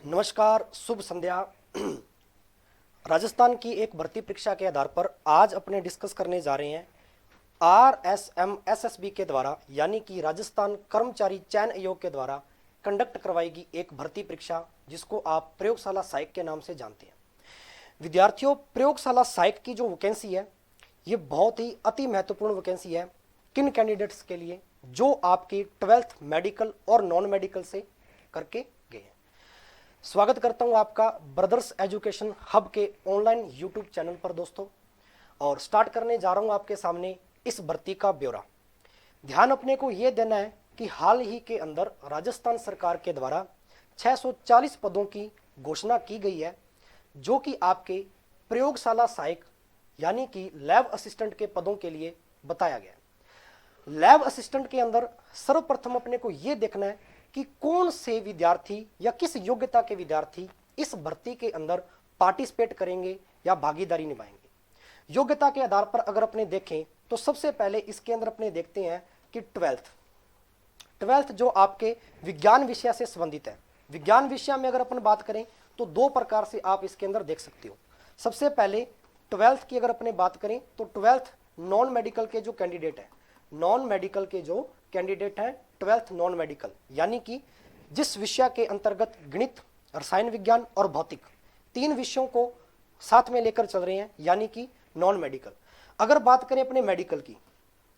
नमस्कार, शुभ संध्या। राजस्थान की एक भर्ती परीक्षा के आधार पर आज अपने डिस्कस करने जा रहे हैं RSMSSB के द्वारा यानी कि राजस्थान कर्मचारी चयन आयोग के द्वारा कंडक्ट करवाएगी एक भर्ती परीक्षा जिसको आप प्रयोगशाला सहायक के नाम से जानते हैं। विद्यार्थियों, प्रयोगशाला सहायक की जो वैकेंसी है ये बहुत ही अति महत्वपूर्ण वैकेंसी है किन कैंडिडेट्स के लिए जो आपकी 12th मेडिकल और नॉन मेडिकल से करके गए हैं। स्वागत करता हूं आपका ब्रदर्स एजुकेशन हब के ऑनलाइन यूट्यूब चैनल पर दोस्तों, और स्टार्ट करने जा रहा हूं आपके सामने इस भर्ती का ब्यौरा। ध्यान अपने को यह देना है कि हाल ही के अंदर राजस्थान सरकार के द्वारा 640 पदों की घोषणा की गई है जो कि आपके प्रयोगशाला सहायक यानी कि लैब असिस्टेंट के पदों के लिए बताया गया है। लैब असिस्टेंट के अंदर सर्वप्रथम अपने को यह देखना है कि कौन से विद्यार्थी या किस योग्यता के विद्यार्थी इस भर्ती के अंदर पार्टिसिपेट करेंगे या भागीदारी निभाएंगे। योग्यता के आधार पर अगर अपने देखें तो सबसे पहले इसके अंदर अपने देखते हैं कि 12th जो आपके विज्ञान विषय से संबंधित है। विज्ञान विषय में अगर अपन बात करें तो दो प्रकार से आप इसके अंदर देख सकते हो। सबसे पहले 12th की अगर अपने बात करें तो 12th नॉन मेडिकल के जो कैंडिडेट है, नॉन मेडिकल के जो कैंडिडेट हैं 12th नॉन मेडिकल यानी कि जिस विषय के अंतर्गत गणित, रसायन विज्ञान और भौतिक तीन विषयों को साथ में लेकर चल रहे हैं यानी कि नॉन मेडिकल। अगर बात करें अपने मेडिकल की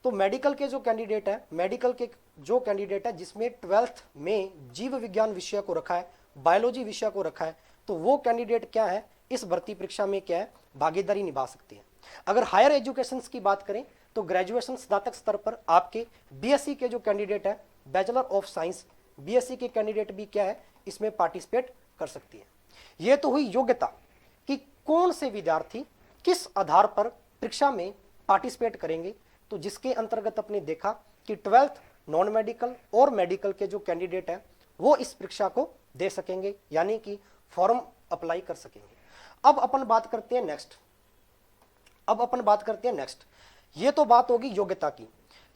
तो मेडिकल के जो कैंडिडेट है, मेडिकल के जो कैंडिडेट है जिसमें 12th में जीव विज्ञान विषय को रखा है, बायोलॉजी विषय को रखा है, तो वो कैंडिडेट क्या है इस भर्ती परीक्षा में क्या है भागीदारी निभा सकते हैं। अगर हायर एजुकेशन की बात करें तो ग्रेजुएशन स्नातक स्तर पर आपके बीएससी के जो कैंडिडेट है, बैचलर ऑफ साइंस बीएससी के कैंडिडेट भी क्या है इसमें पार्टिसिपेट कर सकती है। यह तो हुई योग्यता कि कौन से विद्यार्थी किस आधार पर परीक्षा में पार्टिसिपेट करेंगे। तो जिसके अंतर्गत अपने देखा कि 12th नॉन मेडिकल और मेडिकल के जो कैंडिडेट है वो इस परीक्षा को दे सकेंगे यानी कि फॉर्म अप्लाई कर सकेंगे। अब अपन बात करते हैं नेक्स्ट। ये तो बात होगी योग्यता की।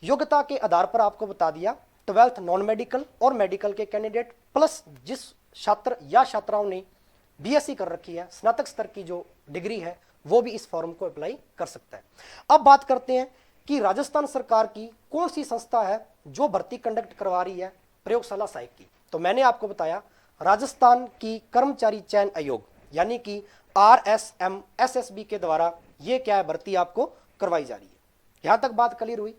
योग्यता के आधार पर आपको बता दिया 12th नॉन मेडिकल और मेडिकल के कैंडिडेट प्लस जिस छात्र या छात्राओं ने बीएससी कर रखी है, स्नातक स्तर की जो डिग्री है, वो भी इस फॉर्म को अप्लाई कर सकता है। अब बात करते हैं कि राजस्थान सरकार की कौन सी संस्था है जो भर्ती कंडक्ट करवा रही है प्रयोगशाला सहायक की। तो मैंने आपको बताया राजस्थान की कर्मचारी चयन आयोग यानी कि RSMSSB के द्वारा ये क्या है भर्ती आपको करवाई जा रही है। यहां तक बात क्लियर हुई।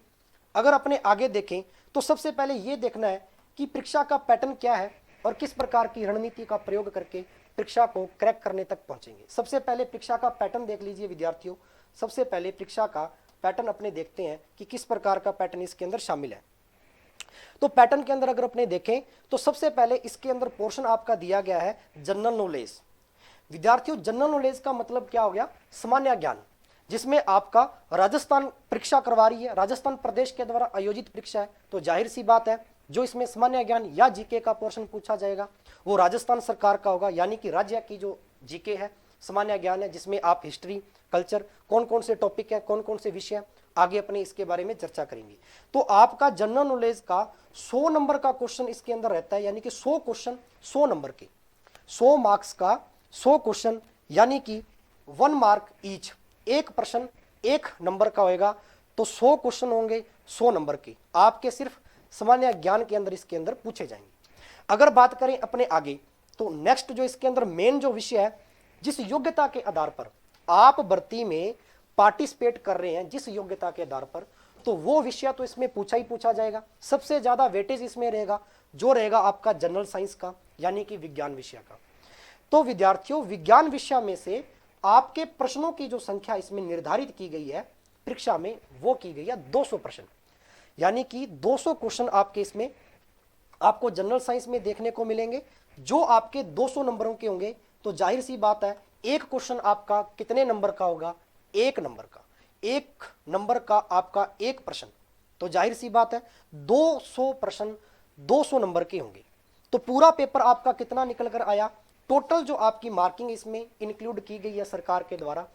अगर अपने आगे देखें तो सबसे पहले यह देखना है कि परीक्षा का पैटर्न क्या है और किस प्रकार की रणनीति का प्रयोग करके परीक्षा को क्रैक करने तक पहुंचेंगे। सबसे पहले परीक्षा का पैटर्न देख लीजिए विद्यार्थियों। सबसे पहले परीक्षा का पैटर्न अपने देखते हैं कि किस प्रकार का पैटर्न इसके अंदर शामिल है। तो पैटर्न के अंदर अगर अपने देखें तो सबसे पहले इसके अंदर पोर्शन आपका दिया गया है जनरल नॉलेज। विद्यार्थियों, जनरल नॉलेज का मतलब क्या हो गया, सामान्य ज्ञान, जिसमें आपका राजस्थान परीक्षा करवा रही है, राजस्थान प्रदेश के द्वारा आयोजित परीक्षा है। तो जाहिर सी बात है जो इसमें सामान्य ज्ञान या जीके का पोर्शन पूछा जाएगा वो राजस्थान सरकार का होगा यानी कि राज्य की जो जीके है, सामान्य ज्ञान है, जिसमें आप हिस्ट्री, कल्चर, कौन कौन से टॉपिक है, कौन कौन से विषय आगे अपने इसके बारे में चर्चा करेंगे। तो आपका जनरल नॉलेज का 100 नंबर का क्वेश्चन इसके अंदर रहता है यानी कि 100 क्वेश्चन 100 नंबर के, 100 मार्क्स का 100 क्वेश्चन यानी कि 1 मार्क ईच, एक प्रश्न 1 नंबर का होएगा। तो 100 क्वेश्चन होंगे 100 नंबर के, आपके सिर्फ सामान्य ज्ञान के अंदर इसके अंदर पूछे जाएंगे। अगर बात करें अपने आगे तो नेक्स्ट जो इसके अंदर मेन जो विषय है, जिस योग्यता के आधार पर आप भर्ती में पार्टिसिपेट कर रहे हैं, जिस योग्यता के आधार पर, तो वो विषय तो इसमें पूछा ही पूछा जाएगा। सबसे ज्यादा वेटेज इसमें रहेगा जो रहेगा आपका जनरल साइंस का यानी कि विज्ञान विषय का। तो विद्यार्थियों, विज्ञान विषय में से आपके प्रश्नों की जो संख्या इसमें निर्धारित की गई है परीक्षा में वो की गई है 200 प्रश्न यानी कि 200 क्वेश्चन आपके इसमें आपको जनरल साइंस में देखने को मिलेंगे जो आपके 200 नंबरों के होंगे। तो जाहिर सी बात है एक क्वेश्चन आपका कितने नंबर का होगा, 1 नंबर का, 1 नंबर का आपका एक प्रश्न। तो जाहिर सी बात है 200 प्रश्न 200 नंबर के होंगे। तो पूरा पेपर आपका कितना निकल कर आया, टोटल जो आपकी मार्किंग इसमें इंक्लूड की गई है सरकार के द्वारा,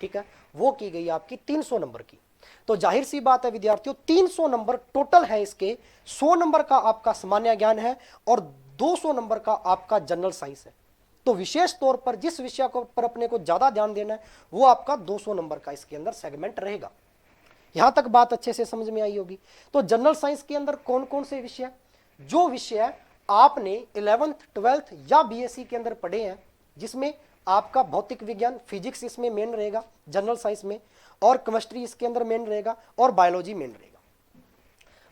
ठीक है, वो की गई आपकी 300 नंबर की। तो जाहिर सी बात है विद्यार्थियों 300 नंबर टोटल है इसके, 100 नंबर का आपका सामान्य ज्ञान है और 200 नंबर का आपका जनरल साइंस है। तो विशेष तौर पर जिस विषय को पर अपने को ज्यादा ध्यान देना है वो आपका 200 नंबर का इसके अंदर सेगमेंट रहेगा। यहां तक बात अच्छे से समझ में आई होगी। तो जनरल साइंस के अंदर कौन कौन से विषय, जो विषय आपने 11th 12th या बीएससी के अंदर पढ़े हैं, जिसमें आपका भौतिक विज्ञान फिजिक्स इसमें मेन रहेगा जनरल साइंस में, और केमिस्ट्री इसके अंदर मेन रहेगा, और बायोलॉजी मेन रहेगा।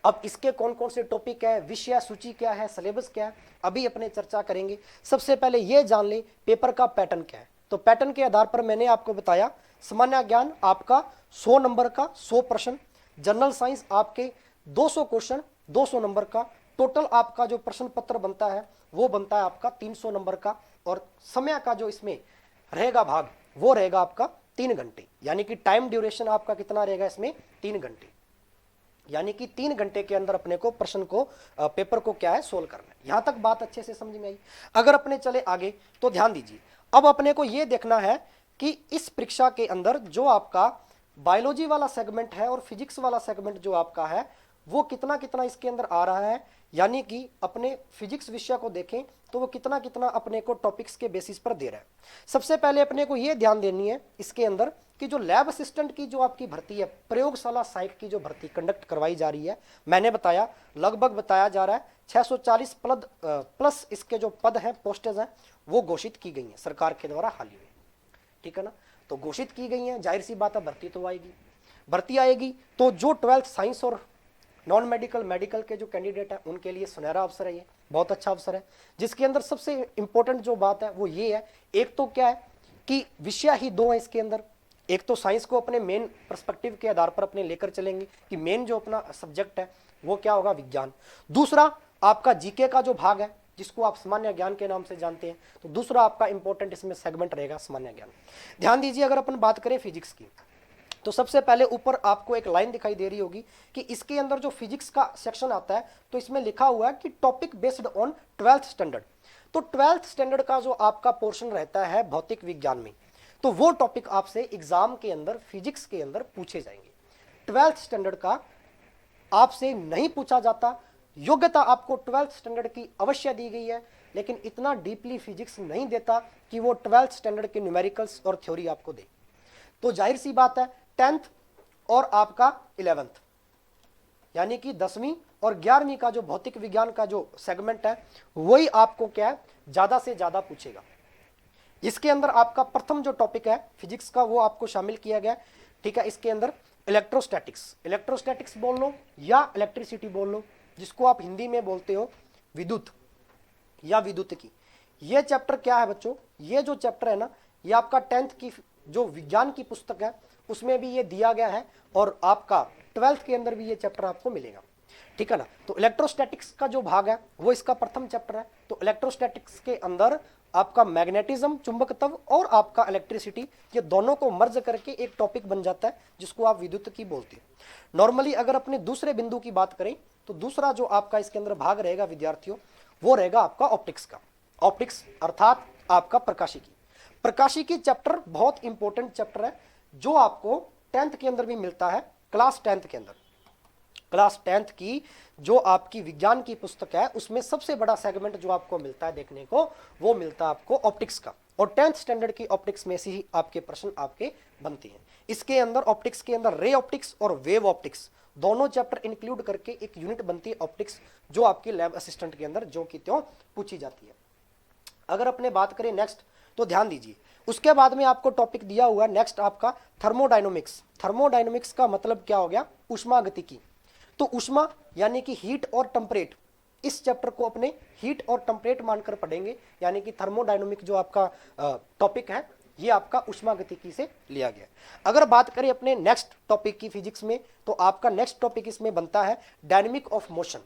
अब इसके कौन कौन से टॉपिक है, विषय सूची क्या है, सिलेबस क्या है, अभी अपने चर्चा करेंगे। सबसे पहले ये जान ले पेपर का पैटर्न क्या है। तो पैटर्न के आधार पर मैंने आपको बताया, सामान्य ज्ञान आपका 100 नंबर का 100 प्रश्न, जनरल साइंस आपके 200 क्वेश्चन 200 नंबर का, टोटल आपका जो प्रश्न पत्र बनता है वो बनता है आपका 300 नंबर का, और समय का जो इसमें रहेगा भाग वो रहेगा आपका 3 घंटे, यानी कि टाइम ड्यूरेशन आपका कितना रहेगा इसमें 3 घंटे, यानी कि 3 घंटे के अंदर अपने को प्रश्न को पेपर को क्या है सोल्व करना है। यहां तक बात अच्छे से समझ में आई। अगर अपने चले आगे तो ध्यान दीजिए, अब अपने को यह देखना है कि इस परीक्षा के अंदर जो आपका बायोलॉजी वाला सेगमेंट है और फिजिक्स वाला सेगमेंट जो आपका है वो कितना कितना इसके अंदर आ रहा है, यानी कि अपने फिजिक्स विषय को देखें तो वो कितना कितना अपने को टॉपिक्स के बेसिस पर दे रहा है। सबसे पहले अपने को ये ध्यान देनी है इसके अंदर कि जो लैब असिस्टेंट की जो आपकी भर्ती है, प्रयोगशाला सहायक की जो भर्ती कंडक्ट करवाई जा रही है, मैंने बताया लगभग बताया जा रहा है 640 प्लस इसके जो पद हैं, पोस्टेज हैं, वो घोषित की गई हैं सरकार के द्वारा हाल ही में, ठीक है ना। तो घोषित की गई हैं, जाहिर सी बात है भर्ती तो आएगी। भर्ती आएगी तो जो 12th साइंस और नॉन मेडिकल मेडिकल के जो कैंडिडेट है उनके लिए सुनहरा अवसर है, ये बहुत अच्छा अवसर है, जिसके अंदर सबसे इंपॉर्टेंट जो बात है वो ये है, एक तो क्या है कि विषय ही 2 है इसके अंदर। एक तो साइंस को अपने मेन पर्सपेक्टिव के आधार पर अपने लेकर चलेंगे कि मेन जो अपना सब्जेक्ट है वो क्या होगा, विज्ञान। दूसरा आपका जीके का जो भाग है जिसको आप सामान्य ज्ञान के नाम से जानते हैं, तो दूसरा आपका इंपॉर्टेंट इसमें सेगमेंट रहेगा सामान्य ज्ञान। ध्यान दीजिए, अगर अपन बात करें फिजिक्स की तो सबसे पहले ऊपर आपको एक लाइन दिखाई दे रही होगी कि इसके अंदर जो फिजिक्स का सेक्शन आता है तो इसमें लिखा हुआ है कि topic based on 12th standard. तो 12th स्टैंडर्ड का जो आपका पोर्शन रहता है भौतिक विज्ञान में, तो वो टॉपिक आपसे एग्जाम के अंदर फिजिक्स के अंदर पूछे जाएंगे। 12th स्टैंडर्ड का आपसे नहीं पूछा जाता। योग्यता आपको 12th स्टैंडर्ड की अवश्य दी गई है, लेकिन इतना डीपली फिजिक्स नहीं देता कि वो 12th स्टैंडर्ड के न्यूमेरिकल्स और थ्योरी आपको दे। तो जाहिर सी बात है 10th और आपका 11th यानी कि 10वीं और 11वीं का जो भौतिक विज्ञान का जो सेगमेंट है वही आपको क्या है ज्यादा से ज्यादा पूछेगा। इसके अंदर आपका प्रथम जो टॉपिक है फिजिक्स का वो आपको शामिल किया गया, ठीक है। इसके अंदर इलेक्ट्रोस्टैटिक्स बोल लो या इलेक्ट्रिसिटी बोल लो, जिसको आप हिंदी में बोलते हो विद्युत या विद्युतिकी। ये चैप्टर क्या है बच्चों, ये जो चैप्टर है ना ये आपका 10th की जो विज्ञान की पुस्तक है उसमें भी ये दिया गया है, और आपका 12th के अंदर भी ये चैप्टर आपको मिलेगा, ठीक है ना। तो इलेक्ट्रोस्टैटिक्स का जो भाग है वो इसका प्रथम चैप्टर है। तो इलेक्ट्रोस्टैटिक्स के अंदर आपका मैग्नेटिज्म चुंबकत्व और आपका इलेक्ट्रिसिटी, ये दोनों को मर्ज करके एक टॉपिक बन जाता है जिसको आप विद्युत की बोलते हैं। नॉर्मली अगर अपने दूसरे बिंदु की बात करें तो दूसरा जो आपका इसके अंदर भाग रहेगा विद्यार्थियों वो रहेगा आपका ऑप्टिक्स का। ऑप्टिक्स अर्थात आपका प्रकाशिकी। प्रकाशिकी चैप्टर बहुत इंपॉर्टेंट चैप्टर है जो आपको 10th के अंदर भी मिलता है, क्लास 10th के अंदर। क्लास 10th की जो आपकी विज्ञान की पुस्तक है उसमें सबसे बड़ा सेगमेंट जो आपको मिलता है देखने को वो मिलता है आपको ऑप्टिक्स का, और 10th स्टैंडर्ड की ऑप्टिक्स में से ही आपके प्रश्न आपके बनते हैं। इसके अंदर ऑप्टिक्स के अंदर रे ऑप्टिक्स और वेव ऑप्टिक्स दोनों चैप्टर इंक्लूड करके एक यूनिट बनती है ऑप्टिक्स, जो आपकी लैब असिस्टेंट के अंदर जो कि त्यों पूछी जाती है। अगर अपने बात करें नेक्स्ट तो ध्यान दीजिए, उसके बाद में आपको टॉपिक दिया हुआ नेक्स्ट आपका थर्मोडायनेमिक्स। थर्मोडायनेमिक्स का मतलब क्या हो गया, ऊष्मागतिकी। तो ऊष्मा यानी कि हीट और टेम्परेट, इस चैप्टर को अपने हीट और टेम्परेट मानकर पढ़ेंगे, यानी कि थर्मोडायनेमिक जो आपका टॉपिक है ये आपका ऊष्मागतिकी से लिया गया। अगर बात करें अपने नेक्स्ट टॉपिक की फिजिक्स में तो आपका नेक्स्ट टॉपिक इसमें बनता है dynamic of motion.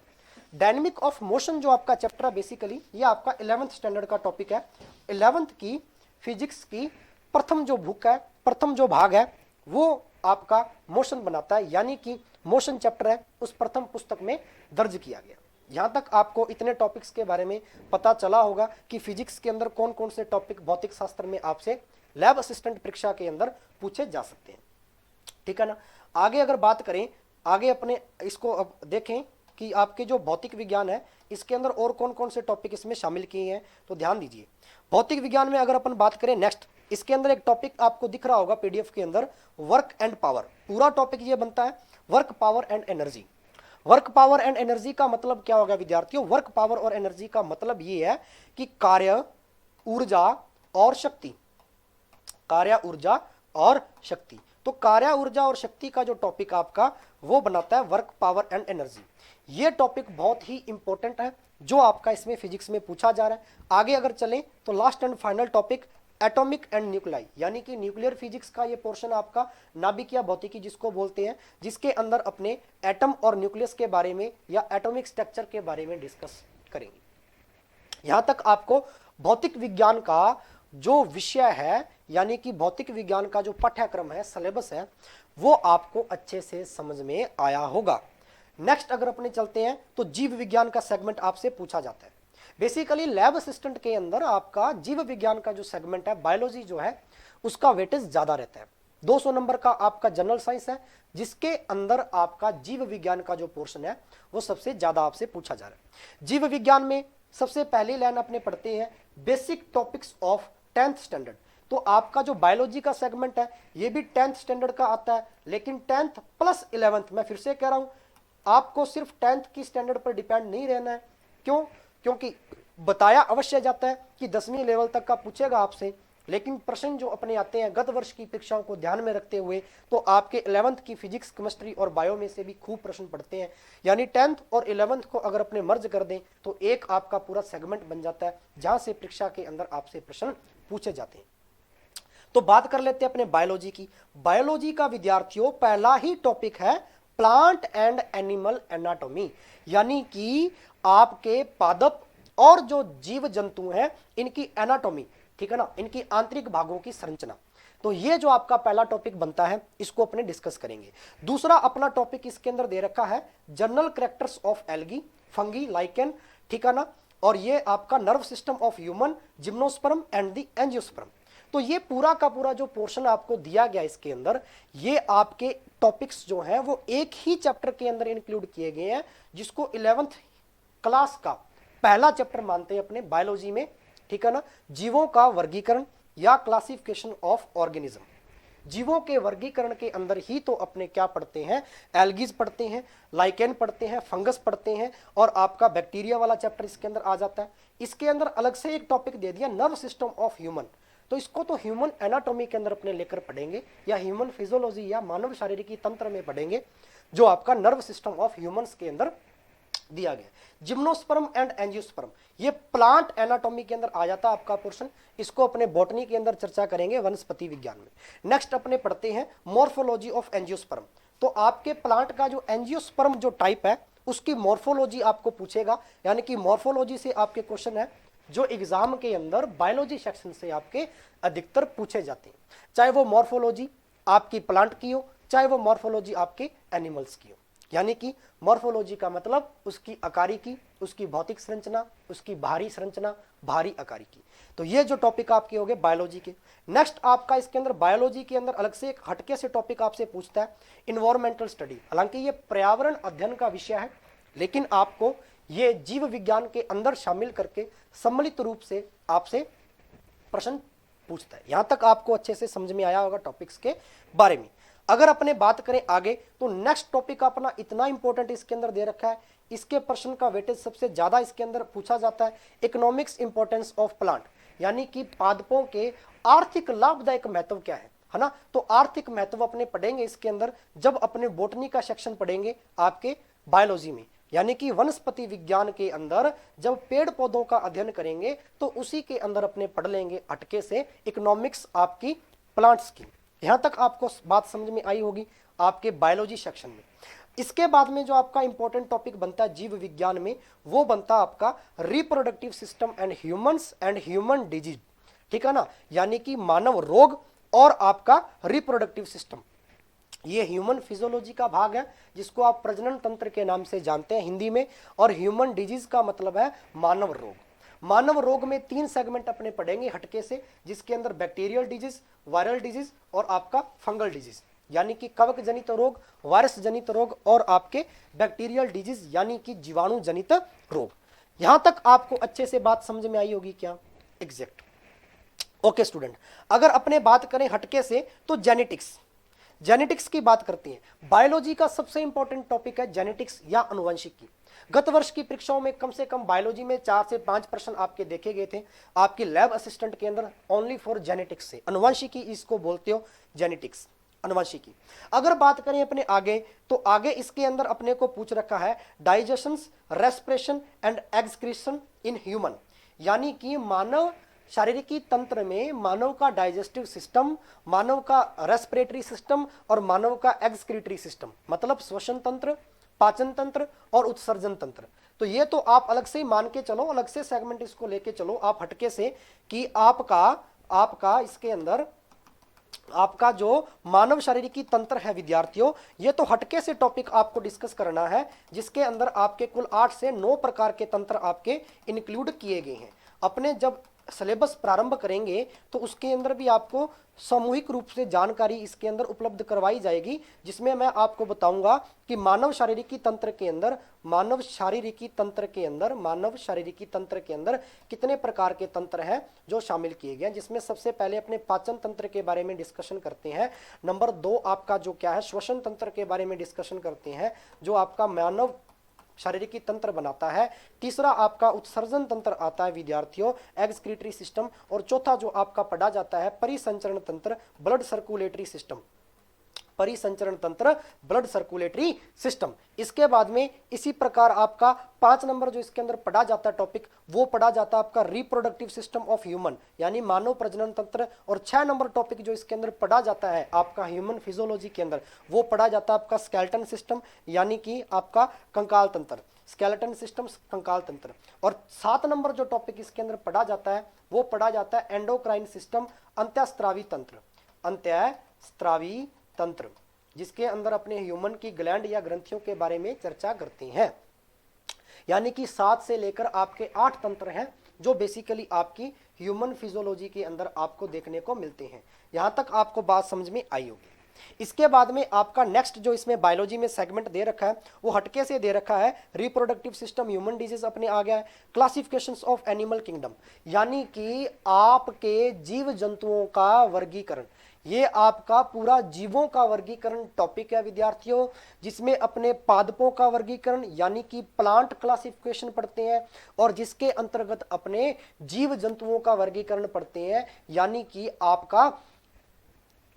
Dynamic of motion जो आपका चैप्टर है बेसिकली ये आपका 11th स्टैंडर्ड का टॉपिक है। 11th की फिजिक्स की प्रथम जो बुक है, प्रथम जो भाग है वो आपका मोशन बनाता है, यानी कि मोशन चैप्टर है उस प्रथम पुस्तक में दर्ज किया गया। यहां तक आपको इतने टॉपिक्स के बारे में पता चला होगा कि फिजिक्स के अंदर कौन कौन से टॉपिक भौतिक शास्त्र में आपसे लैब असिस्टेंट परीक्षा के अंदर पूछे जा सकते हैं, ठीक है ना। आगे अगर बात करें, आगे अपने इसको अब देखें कि आपके जो भौतिक विज्ञान है इसके अंदर और कौन कौन से टॉपिक इसमें शामिल किए हैं तो ध्यान दीजिए। भौतिक विज्ञान में अगर अपन बात करें नेक्स्ट, इसके अंदर एक टॉपिक आपको दिख रहा होगा पीडीएफ के अंदर, वर्क एंड पावर। पूरा टॉपिक ये बनता है work power and energy. Work power and energy का मतलब क्या होगा विद्यार्थियों? वर्क पावर और एनर्जी का मतलब ये है कि कार्य, ऊर्जा और शक्ति। कार्य, ऊर्जा और शक्ति। तो कार्य, ऊर्जा और शक्ति का जो टॉपिक आपका वो बनाता है वर्क पावर एंड एनर्जी। ये टॉपिक बहुत ही इंपॉर्टेंट है जो आपका इसमें फिजिक्स में पूछा जा रहा है। आगे अगर चलें तो last and final topic atomic and nuclei, यानी कि न्यूक्लियर फिजिक्स का ये पोर्शन आपका नाभिकीय भौतिकी जिसको बोलते हैं, जिसके अंदर अपने एटम और न्यूक्लियस के बारे में या एटॉमिक स्ट्रक्चर के बारे में डिस्कस करेंगे। यहां तक आपको भौतिक विज्ञान का जो विषय है, यानी कि भौतिक विज्ञान का जो पाठ्यक्रम है, सिलेबस है, वो आपको अच्छे से समझ में आया होगा। नेक्स्ट अगर अपने चलते हैं तो जीव विज्ञान का सेगमेंट आपसे पूछा जाता है। बेसिकली लैब असिस्टेंट के अंदर आपका जीव विज्ञान का जो सेगमेंट है, बायोलॉजी जो है, उसका वेटेज ज्यादा रहता है। 200 नंबर का आपका जनरल साइंस है, जिसके अंदर आपका जीव विज्ञान का जो पोर्शन है वो सबसे ज्यादा आपसे पूछा जा रहा है। जीव विज्ञान में सबसे पहली लाइन अपने पढ़ते हैं basic topics of 10th standard. तो आपका जो बायोलॉजी का सेगमेंट है ये भी 10th स्टैंडर्ड का आता है, लेकिन 10th प्लस 11th, मैं फिर से कह रहा हूं आपको सिर्फ 10th की स्टैंडर्ड पर डिपेंड नहीं रहना है। क्यों? क्योंकि बताया अवश्य जाता है कि 10वीं लेवल तक का पूछेगा आपसे, लेकिन प्रश्न जो अपने आते हैं गत वर्ष की परीक्षाओं को ध्यान में रखते हुए, तो आपके 11th की फिजिक्स, केमिस्ट्री और बायो में से भी खूब प्रश्न पढ़ते हैं। यानी 10th और 11th को अगर अपने मर्ज कर दें तो एक आपका पूरा सेगमेंट बन जाता है जहां से परीक्षा के अंदर आपसे प्रश्न पूछे जाते हैं। तो बात कर लेते हैं अपने बायोलॉजी की। बायोलॉजी का विद्यार्थियों पहला ही टॉपिक है प्लांट एंड एनिमल एनाटॉमी, यानी कि आपके पादप और जो जीव जंतु हैं इनकी एनाटॉमी, ठीक है ना, इनकी आंतरिक भागों की संरचना। तो ये जो आपका पहला टॉपिक बनता है इसको अपने डिस्कस करेंगे। दूसरा अपना टॉपिक इसके अंदर दे रखा है general characters of algae, fungi, lichen, ठीक है ना, और ये आपका nerve system of human, gymnosperm and the angiosperm. तो ये पूरा का पूरा जो पोर्शन आपको दिया गया इसके अंदर, ये आपके टॉपिक्स जो हैं वो एक ही चैप्टर के अंदर इंक्लूड किए गए हैं, जिसको 11th क्लास का पहला चैप्टर मानते हैं अपने बायोलॉजी में, ठीक है ना। जीवों का वर्गीकरण या क्लासिफिकेशन ऑफ ऑर्गेनिज्म। जीवों के वर्गीकरण के अंदर ही तो अपने क्या पढ़ते हैं, एल्गीज पढ़ते हैं, लाइकेन पढ़ते हैं, फंगस पढ़ते हैं, और आपका बैक्टीरिया वाला चैप्टर इसके अंदर आ जाता है। इसके अंदर अलग से एक टॉपिक दे दिया नर्व सिस्टम ऑफ ह्यूमन, तो इसको तो ह्यूमन एनाटॉमी के अंदर अपने लेकर पढ़ेंगे या ह्यूमन फिजियोलॉजी या मानव शारीरिकी तंत्र में पढ़ेंगे, जो आपका नर्व सिस्टम ऑफ ह्यूमंस के अंदर दिया गया। जिम्नोस्पर्म एंड एंजियोस्पर्म ये प्लांट एनाटॉमी के अंदर आ जाता है आपका पोर्शन, इसको अपने बॉटनी के अंदर चर्चा करेंगे वनस्पति विज्ञान में। नेक्स्ट अपने पढ़ते हैं मॉर्फोलॉजी ऑफ एंजियोस्पर्म। तो आपके प्लांट का जो एंजियोस्पर्म जो टाइप है उसकी मॉर्फोलॉजी आपको पूछेगा, यानी कि मॉर्फोलॉजी से आपके क्वेश्चन है जो एग्जाम के अंदर बायोलॉजी सेक्शन से आपके अधिकतर पूछे जाते हैं, चाहे वो मॉर्फोलॉजी आपकी प्लांट की हो, चाहे वो मॉर्फोलॉजी आपके एनिमल्स की हो। यानी कि मॉर्फोलॉजी का मतलब उसकी आकारी की, उसकी भौतिक संरचना, उसकी बाहरी संरचना, बाहरी आकारी की। तो ये जो टॉपिक आपके हो गए बायोलॉजी के। नेक्स्ट आपका इसके अंदर बायोलॉजी के अंदर अलग से एक हटके से टॉपिक आपसे पूछता है इन्वायरमेंटल स्टडी। हालांकि ये पर्यावरण अध्ययन का विषय है, लेकिन आपको ये जीव विज्ञान के अंदर शामिल करके सम्मिलित रूप से आपसे प्रश्न पूछता है। यहां तक आपको अच्छे से समझ में आया होगा टॉपिक्स के बारे में। अगर अपने बात करें आगे तो नेक्स्ट टॉपिक अपना इतना इंपॉर्टेंट इसके अंदर दे रखा है, इसके प्रश्न का वेटेज सबसे ज्यादा इसके अंदर पूछा जाता है इकोनॉमिक्स इंपॉर्टेंस ऑफ प्लांट, यानी कि पादपों के आर्थिक लाभदायक महत्व क्या है ना। तो आर्थिक महत्व अपने पढ़ेंगे इसके अंदर जब अपने बोटनी का सेक्शन पढ़ेंगे आपके बायोलॉजी में, यानी कि वनस्पति विज्ञान के अंदर जब पेड़ पौधों का अध्ययन करेंगे तो उसी के अंदर अपने पढ़ लेंगे हटके से इकोनॉमिक्स आपकी प्लांट्स की। यहां तक आपको बात समझ में आई होगी आपके बायोलॉजी सेक्शन में। इसके बाद में जो आपका इंपॉर्टेंट टॉपिक बनता है जीव विज्ञान में, वो बनता है आपका reproductive system and humans and human disease, ठीक है ना, यानी कि मानव रोग और आपका रिप्रोडक्टिव सिस्टम। ये ह्यूमन फिजियोलॉजी का भाग है जिसको आप प्रजनन तंत्र के नाम से जानते हैं हिंदी में, और ह्यूमन डिजीज का मतलब है मानव रोग। मानव रोग में 3 सेगमेंट अपने पढ़ेंगे हटके से, जिसके अंदर बैक्टीरियल डिजीज, वायरल डिजीज और आपका फंगल डिजीज, यानी कि कवक जनित रोग, वायरस जनित रोग और आपके बैक्टीरियल डिजीज यानी कि जीवाणु जनित रोग। यहां तक आपको अच्छे से बात समझ में आई होगी क्या? एग्जैक्ट। ओके स्टूडेंट, अगर अपने बात करें हटके से तो जेनेटिक्स, जेनेटिक्स की बात करते हैं। बायोलॉजी का सबसे इंपॉर्टेंट टॉपिक है जेनेटिक्स या अनुवंशिकी। गत वर्ष की परीक्षाओं में कम से कम बायोलॉजी में 4 से 5 प्रश्न आपके देखे गए थे आपके लैब असिस्टेंट के अंदर, ओनली फॉर जेनेटिक्स से। अनुवंशिकी इसको बोलते हो, जेनेटिक्स, अनुवंशिकी। अगर बात करें अपने आगे, तो आगे इसके अंदर अपने को पूछ रखा है digestion, respiration and excretion in human, यानी कि मानव शारीरिकी तंत्र में मानव का डाइजेस्टिव सिस्टम, मानव का रेस्पिरेटरी सिस्टम और मानव का एक्सक्रीटरी सिस्टम, मतलब श्वसन तंत्र, पाचन तंत्र और उत्सर्जन तंत्र। तो ये तो आप अलग से ही मान के चलो, अलग से सेगमेंट इसको लेके चलो आप हटके से, कि आपका इसके अंदर आपका जो मानव शारीरिकी तंत्र है विद्यार्थियों, ये तो हटके से टॉपिक आपको डिस्कस करना है, जिसके अंदर आपके कुल 8 से 9 प्रकार के तंत्र आपके इंक्लूड किए गए हैं। अपने जब सिलेबस प्रारंभ करेंगे तो उसके अंदर भी आपको सामूहिक रूप से जानकारी इसके अंदर उपलब्ध करवाई जाएगी, जिसमें मैं आपको बताऊंगा कि मानव शारीरिकी तंत्र के अंदर कितने प्रकार के तंत्र हैं जो शामिल किए गए हैं, जिसमें सबसे पहले अपने पाचन तंत्र के बारे में डिस्कशन करते हैं। नंबर 2 आपका जो क्या है, श्वसन तंत्र के बारे में डिस्कशन करते हैं, जो आपका मानव शारीरिकी तंत्र बनाता है। तीसरा आपका उत्सर्जन तंत्र आता है विद्यार्थियों, एक्सक्रीटरी सिस्टम। और चौथा जो आपका पढ़ा जाता है परिसंचरण तंत्र, ब्लड सर्कुलेटरी सिस्टम, परिसंचरण तंत्र, ब्लड सर्कुलेटरी सिस्टम। इसके बाद में इसी प्रकार आपका 5 नंबर जो इसके अंदर पढ़ा जाता है टॉपिक, वो पढ़ा जाता है आपका रिप्रोडक्टिव सिस्टम ऑफ ह्यूमन, यानी मानव प्रजनन तंत्र। और 6 नंबर टॉपिक जो इसके अंदर पढ़ा जाता है आपका ह्यूमन फिजियोलॉजी के अंदर, वो पढ़ा जाता है आपका स्केलेटन सिस्टम, यानी कि आपका कंकाल तंत्र, स्केलेटन सिस्टम, कंकाल तंत्र। और 7 नंबर जो टॉपिक इसके अंदर पढ़ा जाता है वो पढ़ा जाता है एंडोक्राइन सिस्टम, अंत्यस्त्रावी तंत्र, अंत्यस्त्रावी तंत्र, जिसके अंदर अपने ह्यूमन की ग्लैंड या ग्रंथियों के बारे में चर्चा करते हैं। यानी कि 7 से लेकर आपके 8 तंत्र हैं जो बेसिकली आपकी ह्यूमन फिजियोलॉजी के अंदर आपको देखने को मिलते हैं। यहां तक आपको बात समझ में आई होगी। इसके बाद में आपका नेक्स्ट जो इसमें बायोलॉजी में सेगमेंट दे रखा है वो हटके से दे रखा है रिप्रोडक्टिव सिस्टम, ह्यूमन डिजीज अपने आ गया है। क्लासिफिकेशंस ऑफ एनिमल किंगडम, यानी कि आपके जीव जंतुओं का वर्गीकरण, ये आपका पूरा जीवों का वर्गीकरण टॉपिक है विद्यार्थियों, जिसमें अपने पादपों का वर्गीकरण यानी कि प्लांट क्लासिफिकेशन पढ़ते हैं, और जिसके अंतर्गत अपने जीव जंतुओं का वर्गीकरण पढ़ते हैं, यानी कि आपका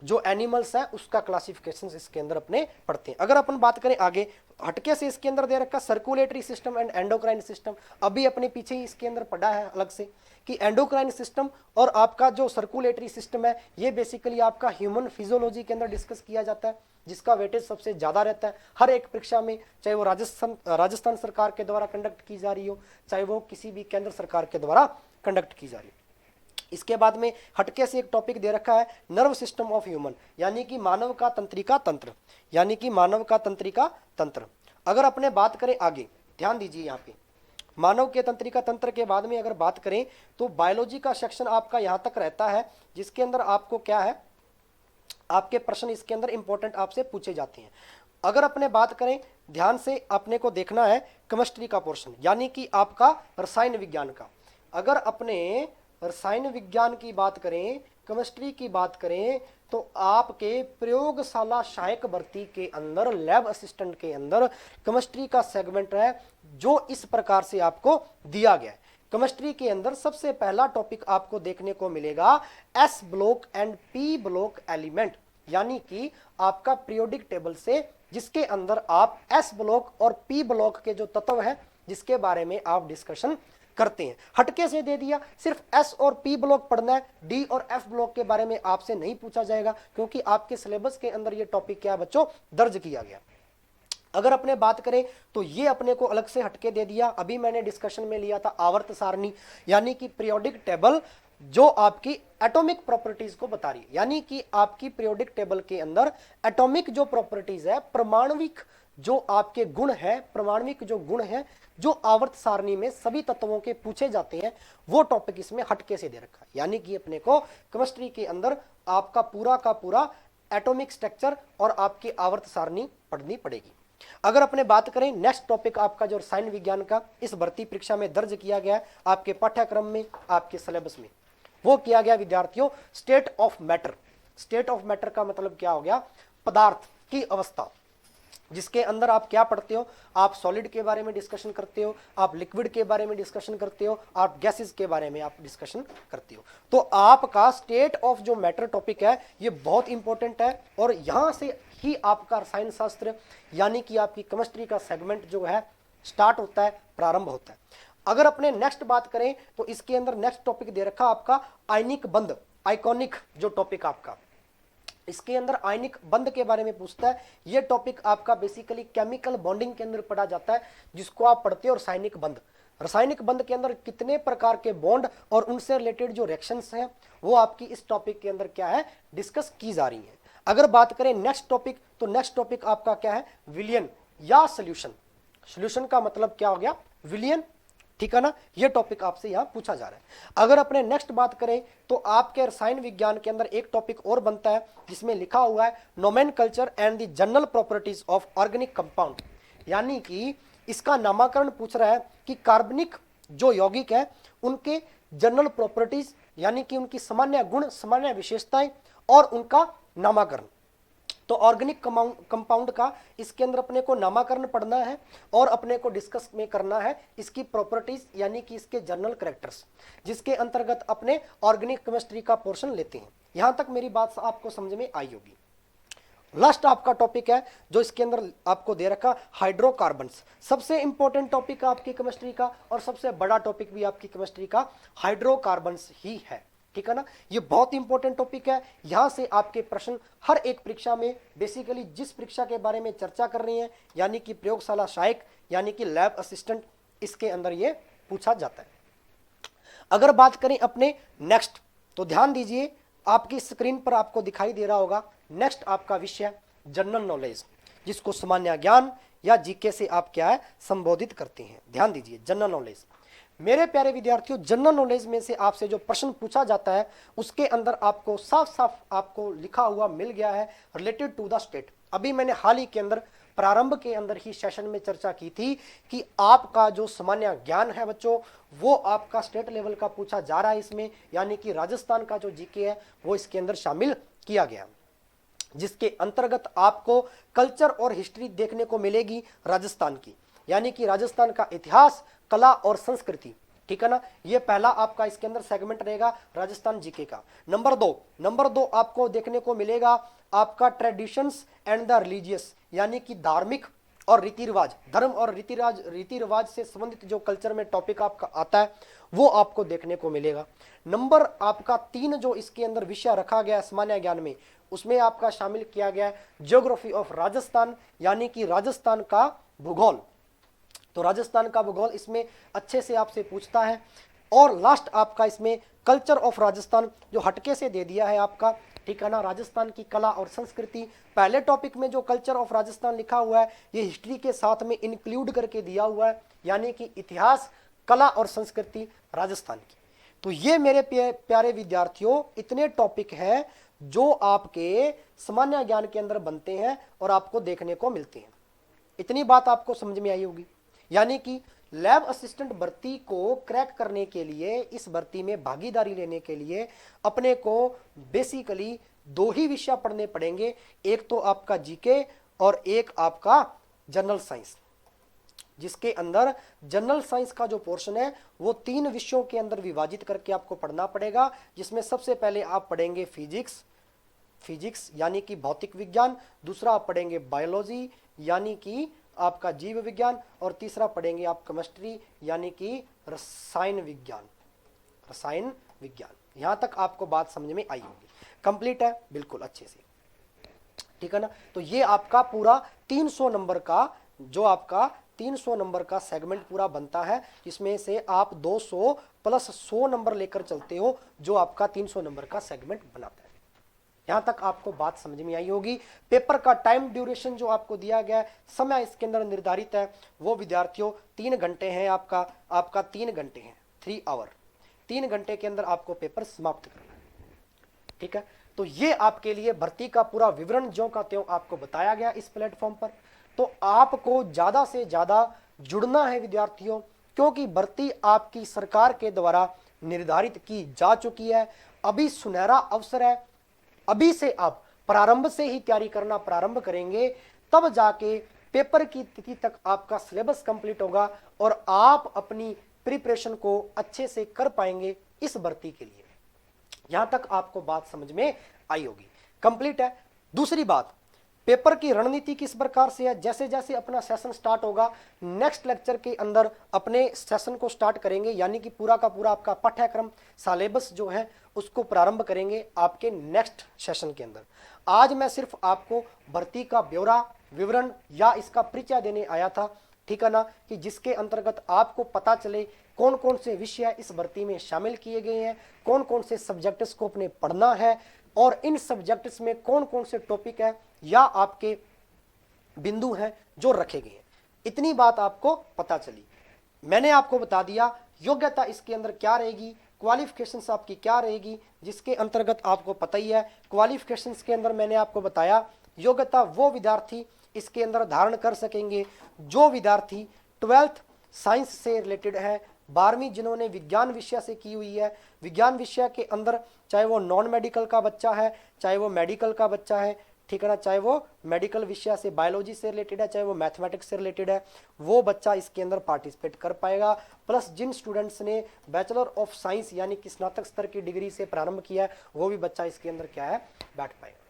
जो एनिमल्स है उसका क्लासिफिकेशन इसके अंदर अपने पढ़ते हैं। अगर अपन बात करें आगे, हटके से इसके अंदर दे रखा circulatory system and endocrine system. अभी अपने पीछे ही इसके अंदर पढ़ा है अलग से कि एंडोक्राइन सिस्टम और आपका जो सर्कुलेटरी सिस्टम है ये बेसिकली आपका ह्यूमन फिजियोलॉजी के अंदर डिस्कस किया जाता है, जिसका वेटेज सबसे ज्यादा रहता है हर एक परीक्षा में, चाहे वो राजस्थान सरकार के द्वारा कंडक्ट की जा रही हो, चाहे वो किसी भी केंद्र सरकार के द्वारा कंडक्ट की जा रही हो। इसके बाद में हटके से एक टॉपिक दे रखा है नर्व सिस्टम ऑफ ह्यूमन, यानी कि मानव का तंत्रिका तंत्र, यानी कि मानव का तंत्रिका तंत्र। अगर अपने बात करें आगे, ध्यान दीजिए यहाँ पे, मानव के तंत्रिका तंत्र के बाद में अगर बात करें तो बायोलॉजी का सेक्शन आपका यहाँ तक रहता है, जिसके अंदर आपको क्या है, आपके प्रश्न इसके अंदर इंपॉर्टेंट आपसे पूछे जाते हैं। अगर अपने बात करें, ध्यान से अपने को देखना है केमिस्ट्री का पोर्शन, यानी कि आपका रसायन विज्ञान का। अगर अपने रसायन विज्ञान की बात करें, केमिस्ट्री की बात करें, तो आपके प्रयोगशाला सहायक भर्ती के अंदर, लैब असिस्टेंट के अंदर केमिस्ट्री का सेगमेंट है जो इस प्रकार से आपको दिया गया है। केमिस्ट्री के अंदर सबसे पहला टॉपिक आपको देखने को मिलेगा S block and P block element, यानी कि आपका पीरियोडिक टेबल से, जिसके अंदर आप एस ब्लॉक और पी ब्लॉक के जो तत्व हैं जिसके बारे में आप डिस्कशन करते हैं। हटके से दे दिया, सिर्फ एस और पी ब्लॉक पढ़ना है, डी और एफ ब्लॉक के बारे में आपसे नहीं पूछा जाएगा, क्योंकि आपके सिलेबस के अंदर ये टॉपिक क्या है बच्चों, दर्ज किया गया। अगर अपने बात करें तो ये अपने को अलग से हटके दे दिया। अभी मैंने डिस्कशन में लिया था आवर्त सारणी, यानी कि पीरियोडिक टेबल जो आपकी एटॉमिक प्रॉपर्टीज को बता रही है, यानी कि आपकी पीरियोडिक टेबल के अंदर एटॉमिक जो प्रॉपर्टीज है, परमाणविक जो आपके गुण है, परमाणविक जो गुण है जो आवर्त सारणी में सभी तत्वों के पूछे जाते हैं, वो टॉपिक इसमें हटके से दे रखा है। यानी कि अपने को केमिस्ट्री के अंदर आपका पूरा का पूरा एटॉमिक स्ट्रक्चर और आपकी आवर्त सारणी पढ़नी पड़ेगी। अगर अपने बात करें नेक्स्ट टॉपिक आपका जो रसायन विज्ञान का इस भर्ती परीक्षा में दर्ज किया गया है आपके पाठ्यक्रम में, आपके सिलेबस में, वो किया गया विद्यार्थियों state of matter. State of matter का मतलब क्या हो गया? पदार्थ की अवस्था, जिसके अंदर आप क्या पढ़ते हो? आप सॉलिड के बारे में डिस्कशन करते हो, आप लिक्विड के बारे में डिस्कशन करते हो, आप गैसेस के बारे में आप डिस्कशन करते हो। तो आपका स्टेट ऑफ जो मैटर टॉपिक है ये बहुत इंपॉर्टेंट है, और यहां से ही आपका रसायन शास्त्र यानी कि आपकी केमिस्ट्री का सेगमेंट जो है स्टार्ट होता है, प्रारंभ होता है। अगर अपने नेक्स्ट बात करें तो इसके अंदर नेक्स्ट टॉपिक दे रखा आपका आयनिक बंध, आइकॉनिक जो टॉपिक आपका, इसके अंदर आयनिक बंध के बारे में पूछता है। यह टॉपिक आपका बेसिकली केमिकल बॉन्डिंग के अंदर पढ़ा जाता है, जिसको आप पढ़ते हो रासायनिक बंध। रासायनिक बंध के अंदर कितने प्रकार के बॉन्ड और उनसे रिलेटेड जो रिएक्शंस हैं वो आपकी इस टॉपिक के अंदर क्या है? डिस्कस की जा रही है। अगर बात करें नेक्स्ट टॉपिक, तो नेक्स्ट टॉपिक आपका क्या है? विलियन या सोल्यूशन। सोल्यूशन का मतलब क्या हो गया? विलियन, ठीक है ना? ये टॉपिक आपसे यहां पूछा जा रहा है। अगर अपने नेक्स्ट बात करें तो आपके रसायन विज्ञान के अंदर एक टॉपिक और बनता है जिसमें लिखा हुआ है nomenclature and the general properties of organic compound, यानी कि इसका नामकरण पूछ रहा है कि कार्बनिक जो यौगिक है उनके जनरल प्रॉपर्टीज यानी कि उनकी सामान्य गुण, सामान्य विशेषताएं और उनका नामकरण। तो ऑर्गेनिक कंपाउंड का इसके अंदर अपने को नामकरण पढ़ना है और अपने को डिस्कस में करना है इसकी प्रॉपर्टीज यानी कि इसके जनरल कैरेक्टर्स, जिसके अंतर्गत अपने ऑर्गेनिक केमिस्ट्री का पोर्शन लेते हैं। यहां तक मेरी बात आपको समझ में आई होगी। लास्ट आपका टॉपिक है जो इसके अंदर आपको दे रखा हाइड्रोकार्बन्स। सबसे इंपॉर्टेंट टॉपिक है आपकी केमिस्ट्री का और सबसे बड़ा टॉपिक भी आपकी केमिस्ट्री का हाइड्रोकार्बन्स ही है, ठीक है ना? ये बहुत इंपॉर्टेंट टॉपिक है। यहां से आपके प्रश्न हर एक परीक्षा में बेसिकली जिस परीक्षा के बारे में चर्चा कर रही है यानी कि प्रयोगशाला सहायक यानी कि लैब असिस्टेंट, इसके अंदर ये पूछा जाता है। अगर बात करें अपने नेक्स्ट, तो ध्यान दीजिए आपकी स्क्रीन पर आपको दिखाई दे रहा होगा नेक्स्ट आपका विषय जनरल नॉलेज, जिसको सामान्य ज्ञान या जीके से आप क्या है संबोधित करते हैं। ध्यान दीजिए जनरल नॉलेज। मेरे प्यारे विद्यार्थियों, जनरल नॉलेज में से आपसे जो प्रश्न पूछा जाता है उसके अंदर आपको साफ साफ आपको लिखा हुआ मिल गया है रिलेटेड टू द स्टेट। अभी मैंने हाल ही के अंदर प्रारंभ के अंदर ही सेशन में चर्चा की थी कि आपका जो सामान्य ज्ञान है बच्चों वो आपका स्टेट लेवल का पूछा जा रहा है इसमें, यानी कि राजस्थान का जो जीके है वो इसके अंदर शामिल किया गया, जिसके अंतर्गत आपको कल्चर और हिस्ट्री देखने को मिलेगी राजस्थान की, यानी कि राजस्थान का इतिहास, कला और संस्कृति, ठीक है ना? ये पहला आपका इसके अंदर सेगमेंट रहेगा राजस्थान जीके का। नंबर दो आपको देखने को मिलेगा आपका ट्रेडिशंस एंड द रिलीजियस, यानी कि धार्मिक और रीति रिवाज, धर्म और रीति रिवाज से संबंधित जो कल्चर में टॉपिक आपका आता है वो आपको देखने को मिलेगा। नंबर आपका 3 जो इसके अंदर विषय रखा गया है सामान्य ज्ञान में, उसमें आपका शामिल किया गया है ज्योग्राफी ऑफ राजस्थान, यानी कि राजस्थान का भूगोल। तो राजस्थान का भूगोल इसमें अच्छे से आपसे पूछता है। और लास्ट आपका इसमें कल्चर ऑफ राजस्थान जो हटके से दे दिया है आपका, ठीक है ना? राजस्थान की कला और संस्कृति। पहले टॉपिक में जो कल्चर ऑफ राजस्थान लिखा हुआ है ये हिस्ट्री के साथ में इंक्लूड करके दिया हुआ है, यानी कि इतिहास, कला और संस्कृति राजस्थान की। तो ये मेरे प्यारे विद्यार्थियों इतने टॉपिक हैं जो आपके सामान्य ज्ञान के अंदर बनते हैं और आपको देखने को मिलते हैं। इतनी बात आपको समझ में आई होगी। यानी कि लैब असिस्टेंट भर्ती को क्रैक करने के लिए, इस भर्ती में भागीदारी लेने के लिए अपने को बेसिकली 2 ही विषय पढ़ने पड़ेंगे, एक तो आपका जीके और एक आपका जनरल साइंस, जिसके अंदर जनरल साइंस का जो पोर्शन है वो 3 विषयों के अंदर विभाजित करके आपको पढ़ना पड़ेगा, जिसमें सबसे पहले आप पढ़ेंगे फिजिक्स यानी कि भौतिक विज्ञान, दूसरा आप पढ़ेंगे बायोलॉजी यानी कि आपका जीव विज्ञान, और तीसरा पढ़ेंगे आप केमिस्ट्री यानी कि रसायन विज्ञान। यहां तक आपको बात समझ में आई होगी। कंप्लीट है बिल्कुल अच्छे से, ठीक है ना? तो ये आपका पूरा 300 नंबर का जो आपका 300 नंबर का सेगमेंट पूरा बनता है, जिसमें से आप 200 प्लस 100 नंबर लेकर चलते हो जो आपका 300 नंबर का सेगमेंट बनाता है। यहां तक आपको बात समझ में आई होगी। पेपर का टाइम ड्यूरेशन जो आपको दिया गया है, समय इसके अंदर निर्धारित है, वो विद्यार्थियों 3 घंटे हैं। आपका 3 घंटे हैं, 3 आवर। 3 घंटे के अंदर आपको पेपर समाप्त करना है, ठीक है? तो ये आपके लिए भर्ती का पूरा विवरण ज्यों का त्यों आपको बताया गया इस प्लेटफॉर्म पर। तो आपको ज्यादा से ज्यादा जुड़ना है विद्यार्थियों, क्योंकि भर्ती आपकी सरकार के द्वारा निर्धारित की जा चुकी है। अभी सुनहरा अवसर है, अभी से आप प्रारंभ से ही तैयारी करना प्रारंभ करेंगे, तब जाके पेपर की तिथि तक आपका सिलेबस कंप्लीट होगा और आप अपनी प्रिपरेशन को अच्छे से कर पाएंगे इस भर्ती के लिए। यहां तक आपको बात समझ में आई होगी, कंप्लीट है। दूसरी बात, पेपर की रणनीति किस प्रकार से है, जैसे जैसे अपना सेशन स्टार्ट होगा, नेक्स्ट लेक्चर के अंदर अपने सेशन को स्टार्ट करेंगे, यानी कि पूरा का पूरा आपका पाठ्यक्रम सिलेबस जो है उसको प्रारंभ करेंगे आपके नेक्स्ट सेशन के अंदर। आज मैं सिर्फ आपको भर्ती का ब्यौरा, विवरण या इसका परिचय देने आया था, ठीक है ना, कि जिसके अंतर्गत आपको पता चले कौन कौन से विषय इस भर्ती में शामिल किए गए हैं, कौन कौन से सब्जेक्ट्स को अपने पढ़ना है और इन सब्जेक्ट्स में कौन कौन से टॉपिक है या आपके बिंदु हैं जो रखे गए हैं। इतनी बात आपको पता चली। मैंने आपको बता दिया योग्यता इसके अंदर क्या रहेगी, क्वालिफिकेशंस आपकी क्या रहेगी, जिसके अंतर्गत आपको पता ही है। क्वालिफिकेशंस के अंदर मैंने आपको बताया योग्यता वो विद्यार्थी इसके अंदर धारण कर सकेंगे जो विद्यार्थी 12th साइंस से रिलेटेड है, 12वीं जिन्होंने विज्ञान विषय से की हुई है, विज्ञान विषय के अंदर चाहे वो नॉन मेडिकल का बच्चा है, चाहे वो मेडिकल का बच्चा है, ठीक है ना, चाहे वो मेडिकल विषय से बायोलॉजी से रिलेटेड है, चाहे वो मैथमेटिक्स से रिलेटेड है, वो बच्चा इसके अंदर पार्टिसिपेट कर पाएगा। प्लस जिन स्टूडेंट्स ने बैचलर ऑफ साइंस यानी कि स्नातक स्तर की डिग्री से प्रारंभ किया है, वो भी बच्चा इसके अंदर क्या है, बैठ पाएगा।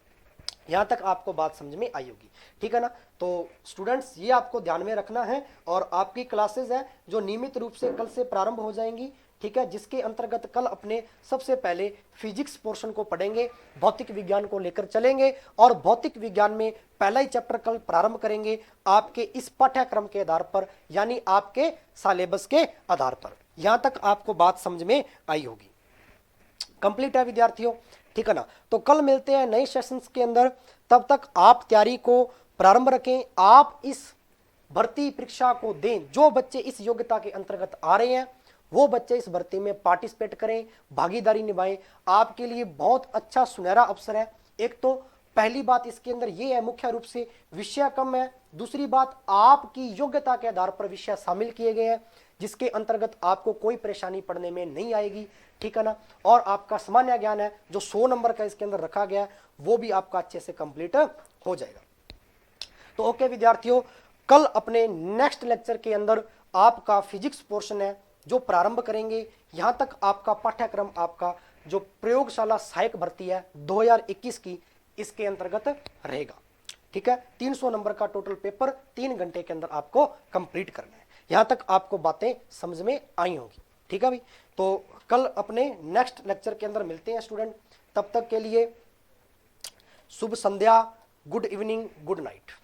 यहां तक आपको बात समझ में आई होगी, ठीक है ना। तो स्टूडेंट्स ये आपको ध्यान में रखना है, और आपकी क्लासेस है जो नियमित रूप से कल से प्रारंभ हो जाएंगी, ठीक है, जिसके अंतर्गत कल अपने सबसे पहले फिजिक्स पोर्शन को पढ़ेंगे, भौतिक विज्ञान को लेकर चलेंगे और भौतिक विज्ञान में पहला ही चैप्टर कल प्रारंभ करेंगे आपके इस पाठ्यक्रम के आधार पर, यानी आपके सिलेबस के आधार पर। यहां तक आपको बात समझ में आई होगी, कंप्लीट है विद्यार्थियों, ठीक है ना। तो कल मिलते हैं नए सेशंस के अंदर, तब तक आप तैयारी को प्रारंभ रखें, आप इस भर्ती परीक्षा को दें। जो बच्चे इस योग्यता के अंतर्गत आ रहे हैं वो बच्चे इस भर्ती में पार्टिसिपेट करें, भागीदारी निभाएं। आपके लिए बहुत अच्छा सुनहरा अवसर है। एक तो पहली बात इसके अंदर ये है, मुख्य रूप से विषय कम है। दूसरी बात, आपकी योग्यता के आधार पर विषय शामिल किए गए हैं, जिसके अंतर्गत आपको कोई परेशानी पड़ने में नहीं आएगी, ठीक है ना। और आपका सामान्य ज्ञान है जो 100 नंबर का इसके अंदर रखा गया है, वो भी आपका अच्छे से कंप्लीट हो जाएगा। तो ओके विद्यार्थियों, कल अपने नेक्स्ट लेक्चर के अंदर आपका फिजिक्स पोर्शन है जो प्रारंभ करेंगे। यहां तक आपका पाठ्यक्रम, आपका जो प्रयोगशाला सहायक भर्ती है 2021 की, इसके अंतर्गत रहेगा, ठीक है। 300 नंबर का टोटल पेपर 3 घंटे के अंदर आपको कंप्लीट करना है। यहां तक आपको बातें समझ में आई होगी, ठीक है भाई। तो कल अपने नेक्स्ट लेक्चर के अंदर मिलते हैं स्टूडेंट, तब तक के लिए शुभ संध्या, गुड इवनिंग, गुड नाइट।